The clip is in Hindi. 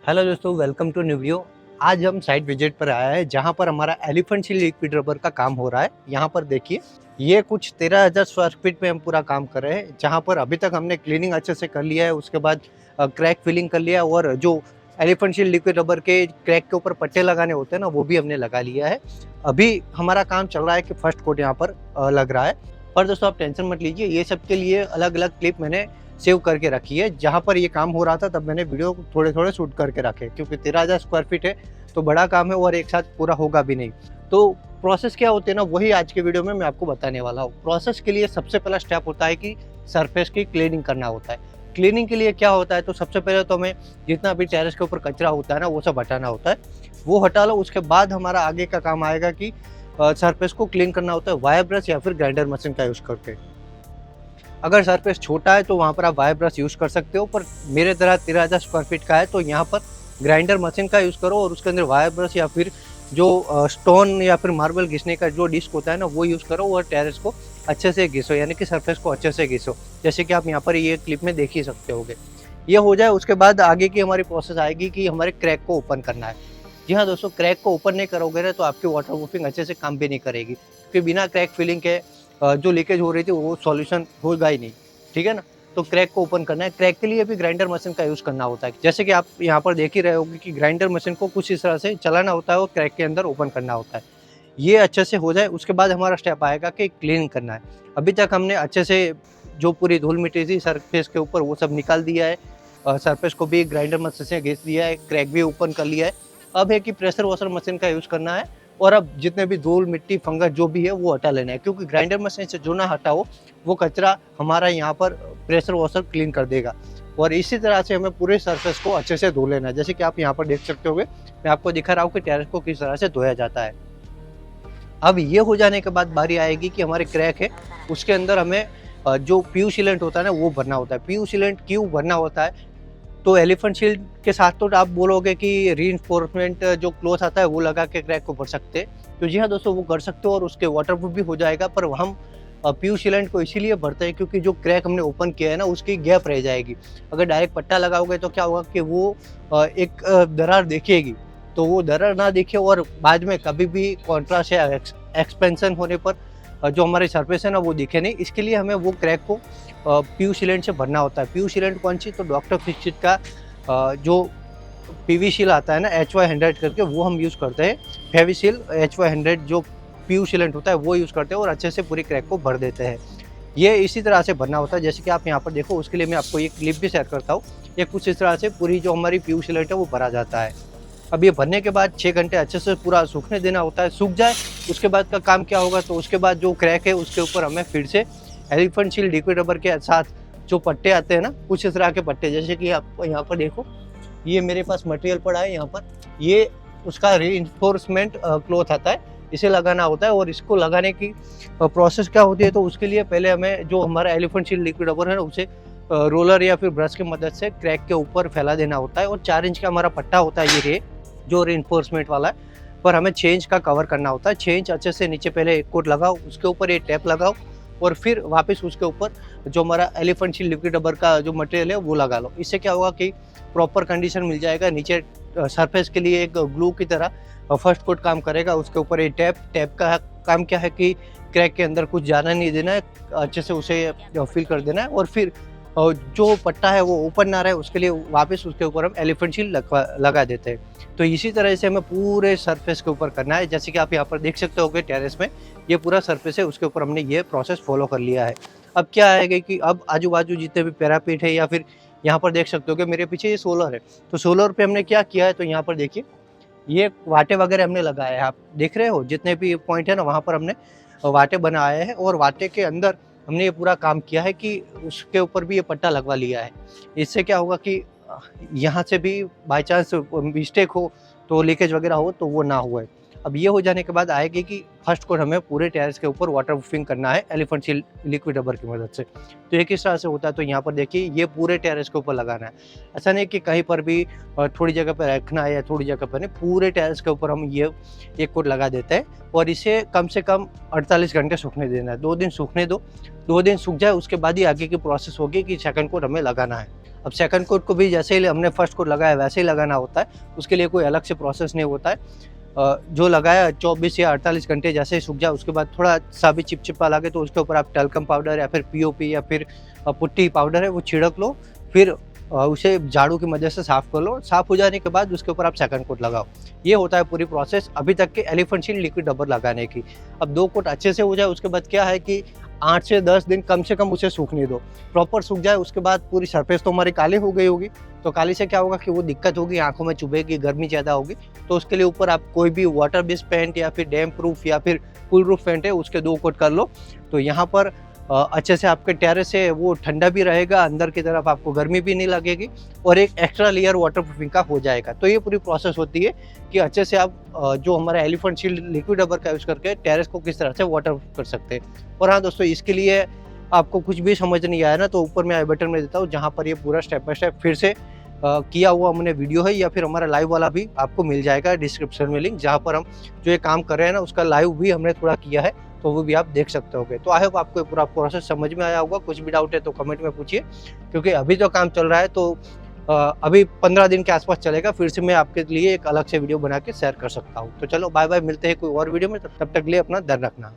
हेलो दोस्तों, वेलकम टू न्यू वीडियो। आज हम साइट विजिट पर आया है जहां पर हमारा एलिफेंट शील्ड लिक्विड रबर का काम हो रहा है। यहां पर देखिए, ये कुछ 13,000 स्क्वायर फीट में हम पूरा काम कर रहे हैं, जहां पर अभी तक हमने क्लीनिंग अच्छे से कर लिया है। उसके बाद क्रैक फिलिंग कर लिया और जो एलिफेंट शील्ड लिक्विड रबर के क्रैक के ऊपर पट्टे लगाने होते हैं ना, वो भी हमने लगा लिया है। अभी हमारा काम चल रहा है कि फर्स्ट कोट यहाँ पर लग रहा है। पर दोस्तों आप टेंशन मत लीजिए, ये सब के लिए अलग अलग क्लिप मैंने सेव करके रखी है। जहाँ पर ये काम हो रहा था तब मैंने वीडियो थोड़े थोड़े शूट करके रखे, क्योंकि 13,000 स्क्वायर फीट है तो बड़ा काम है और एक साथ पूरा होगा भी नहीं। तो प्रोसेस क्या होते हैं ना, वही आज के वीडियो में मैं आपको बताने वाला हूँ। प्रोसेस के लिए सबसे पहला स्टेप होता है कि सरफेस की क्लीनिंग करना होता है। क्लीनिंग के लिए क्या होता है, तो सबसे पहले तो हमें जितना भी टेरेस के ऊपर कचरा होता है ना, वो सब हटाना होता है। वो हटा लो, उसके बाद हमारा आगे का काम आएगा कि सरफेस को क्लीन करना होता है वायर ब्रश या फिर ग्राइंडर मशीन का यूज़ करके। अगर सरफेस छोटा है तो वहाँ पर आप वायर ब्रश यूज़ कर सकते हो, पर मेरे तरह 13,000 स्क्वायर फीट का है तो यहाँ पर ग्राइंडर मशीन का यूज़ करो और उसके अंदर वायर ब्रश या फिर जो स्टोन या फिर मार्बल घिसने का जो डिस्क होता है ना, वो यूज़ करो और टेरेस को अच्छे से घिसो, यानी कि सरफेस को अच्छे से घिसो, जैसे कि आप यहाँ पर ये क्लिप में देख ही सकते होगे। ये हो जाए उसके बाद आगे की हमारी प्रोसेस आएगी कि हमारे क्रैक को ओपन करना है। जी हाँ दोस्तों, क्रैक को ओपन नहीं करोगे ना तो आपकी वाटर प्रूफिंग अच्छे से काम भी नहीं करेगी, क्योंकि बिना क्रैक फिलिंग के जो लीकेज हो रही थी वो सॉल्यूशन होगा ही नहीं, ठीक है ना। तो क्रैक को ओपन करना है। क्रैक के लिए भी ग्राइंडर मशीन का यूज़ करना होता है, जैसे कि आप यहाँ पर देख ही रहे होगे कि ग्राइंडर मशीन को कुछ इस तरह से चलाना होता है और क्रैक के अंदर ओपन करना होता है। ये अच्छे से हो जाए उसके बाद हमारा स्टेप आएगा कि क्लीन करना है। अभी तक हमने अच्छे से जो पूरी धूल मिट्टी थी सरफेस के ऊपर वो सब निकाल दिया है, सरफेस को भी ग्राइंडर मशीन से घिस दिया है, क्रैक भी ओपन कर लिया है। अब है कि प्रेशर वॉशर मशीन का यूज़ करना है और अब जितने भी धूल मिट्टी फंगस जो भी है वो हटा लेना है, क्योंकि ग्राइंडर मशीन से जो ना हटाओ वो कचरा हमारा यहाँ पर प्रेशर वॉशर क्लीन कर देगा। और इसी तरह से हमें पूरे सरफेस को अच्छे से धो लेना है, जैसे कि आप यहाँ पर देख सकते होगे। मैं आपको दिखा रहा हूँ कि टेरेस को किस तरह से धोया जाता है। अब ये हो जाने के बाद बारी आएगी कि हमारे क्रैक है उसके अंदर हमें जो पीयू सीलेंट होता है ना वो भरना होता है। पीयू सीलेंट क्यों भरना होता है, तो एलिफेंट शील्ड के साथ तो आप बोलोगे कि रीइंफोर्समेंट जो क्लॉथ आता है वो लगा के क्रैक को भर सकते हैं, तो जी हाँ दोस्तों वो कर सकते हो और उसके वाटरप्रूफ भी हो जाएगा। पर हम पीयू सीलेंट को इसीलिए भरते हैं क्योंकि जो क्रैक हमने ओपन किया है ना उसकी गैप रह जाएगी। अगर डायरेक्ट पट्टा लगाओगे तो क्या होगा कि वो एक दरार दिखेगी, तो वो दरार ना दिखे और बाद में कभी भी कॉन्ट्रास्ट या एक्सपेंशन होने पर जो हमारी सरफेस है ना वो दिखे नहीं। इसके लिए हमें वो क्रैक को पीयू सीलेंट से भरना होता है। पीयू सीलेंट कौन सी, तो डॉक्टर फिक्सिट का जो पीवी-सील आता है ना HY100 करके, वो हम यूज़ करते हैं। फेविसील HY100 जो पीयू सीलेंट होता है वो यूज़ करते हैं और अच्छे से पूरी क्रैक को भर देते हैं। ये इसी तरह से भरना होता है, जैसे कि आप यहाँ पर देखो। उसके लिए मैं आपको ये क्लिप भी शेयर करता हूँ। ये कुछ इस तरह से पूरी जो हमारी पीयू सीलेंट है वो भरा जाता है। अब ये भरने के बाद 6 घंटे अच्छे से पूरा सूखने देना होता है। सूख जाए उसके बाद का काम क्या होगा, तो उसके बाद जो क्रैक है उसके ऊपर हमें फिर से एलिफेंट शील्ड लिक्विड रबर के साथ जो पट्टे आते हैं ना, कुछ इस तरह के पट्टे, जैसे कि आप यहाँ पर देखो, ये मेरे पास मटेरियल पड़ा है यहाँ पर। ये उसका रीइंफोर्समेंट क्लॉथ आता है, इसे लगाना होता है। और इसको लगाने की प्रोसेस क्या होती है, तो उसके लिए पहले हमें जो हमारा एलिफेंट शील्ड लिक्विड रबर है ना उसे रोलर या फिर ब्रश की मदद से क्रैक के ऊपर फैला देना होता है। और 4 इंच का हमारा पट्टा होता है ये जो रीइंफोर्समेंट वाला है, पर हमें 6 इंच का कवर करना होता है। 6 इंच अच्छे से नीचे पहले एक कोट लगाओ, उसके ऊपर ये टेप लगाओ और फिर वापस उसके ऊपर जो हमारा एलिफेंट शील्ड लिक्विड रबर का जो मटेरियल है वो लगा लो। इससे क्या होगा कि प्रॉपर कंडीशन मिल जाएगा। नीचे सरफेस के लिए एक ग्लू की तरह फर्स्ट कोट काम करेगा। उसके ऊपर ये टैप का काम क्या है कि क्रैक के अंदर कुछ जाना नहीं देना है, अच्छे से उसे फिल कर देना है। और फिर जो पट्टा है वो ओपन ना रहे उसके लिए वापस उसके ऊपर हम एलिफेंट शील्ड लगा देते हैं। तो इसी तरह से हमें पूरे सरफेस के ऊपर करना है, जैसे कि आप यहाँ पर देख सकते होगे टेरेस में ये पूरा सरफेस है उसके ऊपर हमने ये प्रोसेस फॉलो कर लिया है। अब क्या आएगा कि अब आजू बाजू जितने भी पैरापीट है या फिर यहाँ पर देख सकते हो कि मेरे पीछे ये सोलर है, तो सोलर पे हमने क्या किया है, तो यहाँ पर देखिए ये वाटे वगैरह हमने लगाए हैं। आप देख रहे हो जितने भी पॉइंट है ना वहाँ पर हमने वाटे बनाए हैं और वाटे के अंदर हमने ये पूरा काम किया है कि उसके ऊपर भी ये पट्टा लगवा लिया है। इससे क्या होगा कि यहाँ से भी बाय चांस मिस्टेक हो तो लीकेज वगैरह हो तो वो ना हुए। अब ये हो जाने के बाद आएगी कि फर्स्ट कोट हमें पूरे टेरेस के ऊपर वाटर प्रूफिंग करना है एलिफेंट शील्ड लिक्विड रबर की मदद से। तो ये किस तरह से होता है, तो यहाँ पर देखिए ये पूरे टेरेस के ऊपर लगाना है। ऐसा नहीं कि कहीं पर भी थोड़ी जगह पर रखना है या थोड़ी जगह पर नहीं, पूरे टेरेस के ऊपर हम ये एक कोट लगा देते हैं और इसे कम से कम 48 घंटे सूखने देना है। 2 दिन सूखने दो, 2 दिन सूख जाए उसके बाद ही आगे की प्रोसेस होगी कि सेकंड कोट हमें लगाना है। अब सेकंड कोट को भी जैसे ही हमने फर्स्ट कोट लगाया वैसे ही लगाना होता है, उसके लिए कोई अलग से प्रोसेस नहीं होता है। जो लगाया 24 या 48 घंटे जैसे ही सूख जाए उसके बाद थोड़ा सा भी चिपचिपा लगे तो उसके ऊपर आप टैल्कम पाउडर या फिर पीओपी या फिर पुट्टी पाउडर है वो छिड़क लो, फिर उसे झाड़ू की मदद से साफ़ कर लो। साफ़ हो जाने के बाद उसके ऊपर आप सेकंड कोट लगाओ। ये होता है पूरी प्रोसेस अभी तक के एलिफेंट शील्ड लिक्विड रबर लगाने की। अब 2 कोट अच्छे से हो जाए उसके बाद क्या है कि 8 से 10 दिन कम से कम उसे सूखने दो। प्रॉपर सूख जाए उसके बाद पूरी सरफेस तो हमारी काली हो गई होगी, तो काली से क्या होगा कि वो दिक्कत होगी, आँखों में चुभेगी, गर्मी ज़्यादा होगी। तो उसके लिए ऊपर आप कोई भी वाटर बेस्ड पेंट या फिर डैम्प प्रूफ या फिर कूल प्रूफ पेंट है उसके 2 कोट कर लो। तो यहाँ पर अच्छे से आपके टेरेस है वो ठंडा भी रहेगा, अंदर की तरफ आपको गर्मी भी नहीं लगेगी और एक एक्स्ट्रा लेयर वाटर प्रूफिंग का हो जाएगा। तो ये पूरी प्रोसेस होती है कि अच्छे से आप जो हमारा एलिफेंट शील्ड लिक्विड रबर का यूज़ करके टेरेस को किस तरह से वाटर प्रूफ कर सकते हैं। और हाँ दोस्तों, इसके लिए आपको कुछ भी समझ नहीं आया ना तो ऊपर मैं आई बटन में देता हूँ जहाँ पर ये पूरा स्टेप बाय स्टेप फिर से किया हुआ हमने वीडियो है, या फिर हमारा लाइव वाला भी आपको मिल जाएगा डिस्क्रिप्शन में लिंक, जहाँ पर हम जो ये काम कर रहे हैं ना उसका लाइव भी हमने थोड़ा किया है, तो वो भी आप देख सकते होगे। तो आई होप आपको पूरा प्रोसेस समझ में आया होगा। कुछ भी डाउट है तो कमेंट में पूछिए, क्योंकि अभी तो काम चल रहा है तो अभी 15 दिन के आसपास चलेगा, फिर से मैं आपके लिए एक अलग से वीडियो बना के शेयर कर सकता हूँ। तो चलो बाय बाय, मिलते हैं कोई और वीडियो में, तब तक के लिए अपना ध्यान रखना।